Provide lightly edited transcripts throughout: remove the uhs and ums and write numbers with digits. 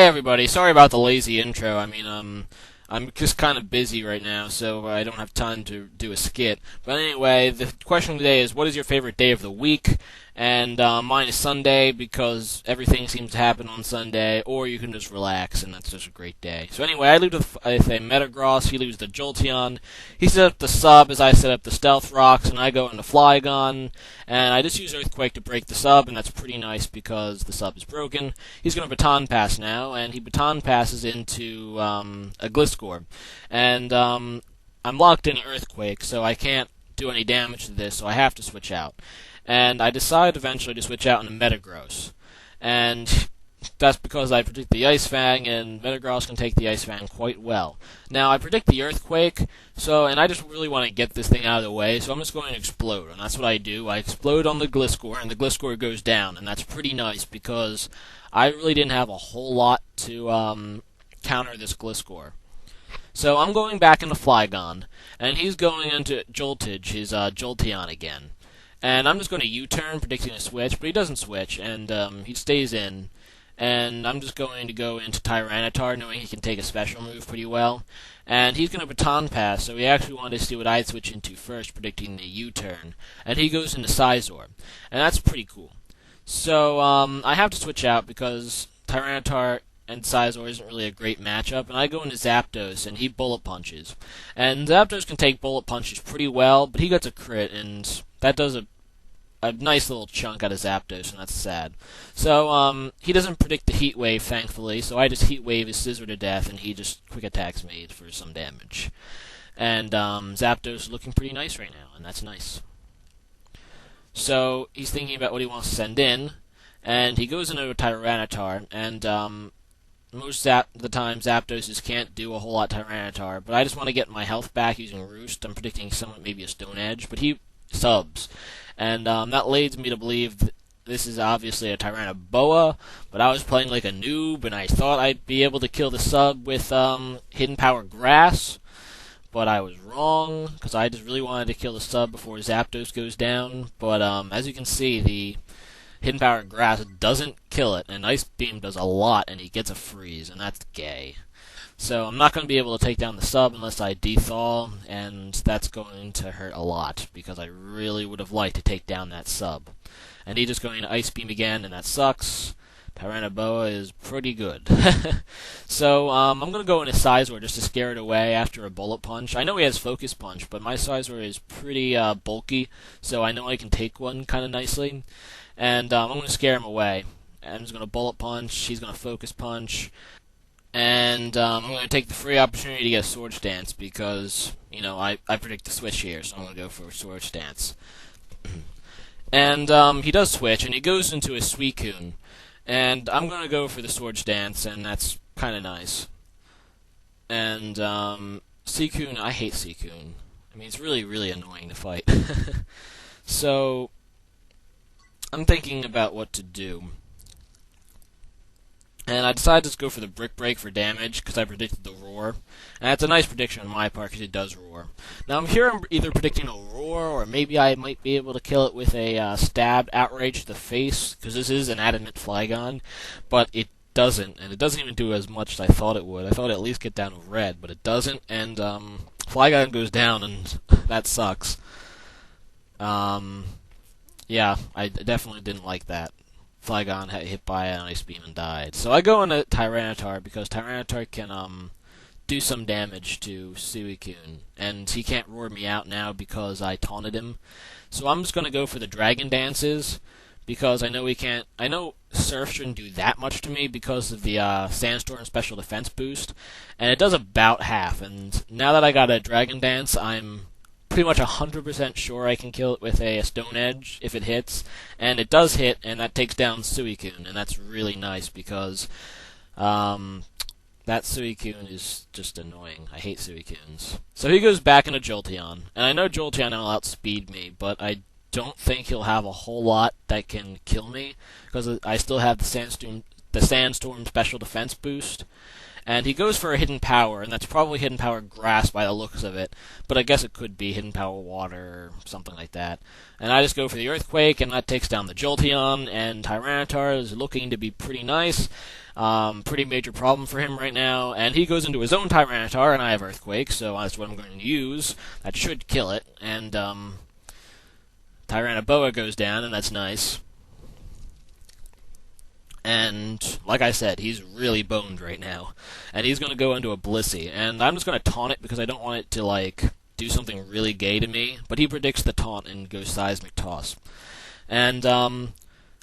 Hey everybody, sorry about the lazy intro. I'm just kind of busy right now, so I don't have time to do a skit. But anyway, the question today is, what is your favorite day of the week? And mine is Sunday, because everything seems to happen on Sunday, or you can just relax, and that's just a great day. So anyway, I leave with a Metagross, he leaves the Jolteon, he set up the sub as I set up the Stealth Rocks, and I go into Flygon, and I just use Earthquake to break the sub, and that's pretty nice because the sub is broken. He's going to Baton Pass now, and he Baton Passes into a Gliscor. And I'm locked in Earthquake, so I can't do any damage to this, so I have to switch out. And I decide eventually to switch out into Metagross. And that's because I predict the Ice Fang, and Metagross can take the Ice Fang quite well. Now, I predict the Earthquake, and I just really want to get this thing out of the way, so I'm just going to Explode, and that's what I do. I Explode on the Gliscor, and the Gliscor goes down, and that's pretty nice, because I really didn't have a whole lot to counter this Gliscor. So I'm going back into Flygon, and he's going into Joltage, his Jolteon again. And I'm just going to U-turn, predicting a switch, but he doesn't switch, and he stays in. And I'm just going to go into Tyranitar, knowing he can take a special move pretty well. And he's going to Baton Pass, so he actually wanted to see what I'd switch into first, predicting the U-turn. And he goes into Scizor, and that's pretty cool. So I have to switch out because Tyranitar and Scizor isn't really a great matchup, and I go into Zapdos, and he Bullet Punches. And Zapdos can take Bullet Punches pretty well, but he gets a crit, and that does a nice little chunk out of Zapdos, and that's sad. So, he doesn't predict the Heat Wave, thankfully, so I just Heat Wave his Scizor to death, and he just quick attacks me for some damage. And, Zapdos is looking pretty nice right now, and that's nice. So, he's thinking about what he wants to send in, and he goes into a Tyranitar, and, most of the time, Zapdos just can't do a whole lot Tyranitar, but I just want to get my health back using Roost. I'm predicting someone maybe a Stone Edge, but he subs. And that leads me to believe this is obviously a Tyraniboa, but I was playing like a noob, and I thought I'd be able to kill the sub with Hidden Power Grass, but I was wrong, because I just really wanted to kill the sub before Zapdos goes down. But as you can see, the Hidden Power Grass doesn't kill it, and Ice Beam does a lot, and he gets a freeze, and that's gay. So I'm not going to be able to take down the sub unless I dethaw, and that's going to hurt a lot, because I really would have liked to take down that sub. And he's just going to Ice Beam again, and that sucks. Tyraniboa is pretty good. So I'm going to go into Scizor just to scare it away after a Bullet Punch. I know he has Focus Punch, but my Scizor is pretty bulky, so I know I can take one kind of nicely. And I'm going to scare him away. I'm just going to Bullet Punch, he's going to Focus Punch. And I'm going to take the free opportunity to get a Sword Stance because, I predict the switch here, so I'm going to go for a Sword Stance. And he does switch, and he goes into a Suicune. And I'm going to go for the Sword Stance, and that's kind of nice. And Suicune, I hate Suicune. It's really, really annoying to fight. So, I'm thinking about what to do. And I decided to go for the Brick Break for damage, because I predicted the Roar. And that's a nice prediction on my part, because it does Roar. Now, I'm either predicting a Roar, or maybe I might be able to kill it with a Stabbed Outrage to the face, because this is an Adamant Flygon. But it doesn't, and it doesn't even do as much as I thought it would. I thought it'd at least get down to red, but it doesn't, and Flygon goes down, and that sucks. Yeah, I definitely didn't like that. Flygon got hit by an Ice Beam and died. So I go into Tyranitar because Tyranitar can do some damage to Suicune, and he can't roar me out now because I taunted him. So I'm just going to go for the Dragon Dances because I know he can't. I know Surf shouldn't do that much to me because of the Sandstorm Special Defense boost, and it does about half. And now that I got a Dragon Dance, I'm pretty much 100% sure I can kill it with a Stone Edge if it hits, and it does hit, and that takes down Suicune, and that's really nice because that Suicune is just annoying. I hate Suicunes. So he goes back into Jolteon, and I know Jolteon will outspeed me, but I don't think he'll have a whole lot that can kill me because I still have the Sandstorm Special Defense boost. And he goes for a hidden power, and that's probably hidden power grass by the looks of it, but I guess it could be hidden power water or something like that. And I just go for the earthquake, and that takes down the Jolteon, and Tyranitar is looking to be pretty nice. Pretty major problem for him right now, and he goes into his own Tyranitar, and I have earthquake, so that's what I'm going to use. That should kill it, and Tyraniboa goes down, and that's nice. And, like I said, he's really boned right now. And he's going to go into a Blissey. And I'm just going to taunt it because I don't want it to, do something really gay to me. But he predicts the taunt and goes Seismic Toss. And, I'm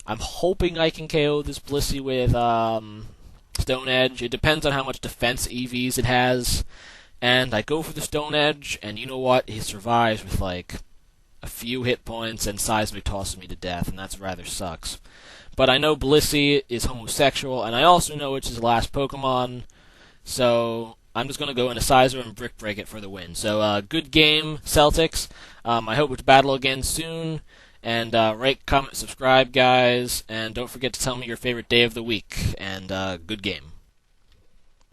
hoping I can KO this Blissey with, Stone Edge. It depends on how much defense EVs it has. And I go for the Stone Edge, and you know what? He survives with, a few hit points and Seismic tosses me to death, and that's rather sucks. But I know Blissey is homosexual, and I also know it's his last Pokemon, so I'm just going to go into Scizor and Brick Break it for the win. So, good game, Celtics. I hope to battle again soon, and rate, comment, subscribe, guys, and don't forget to tell me your favorite day of the week, and good game.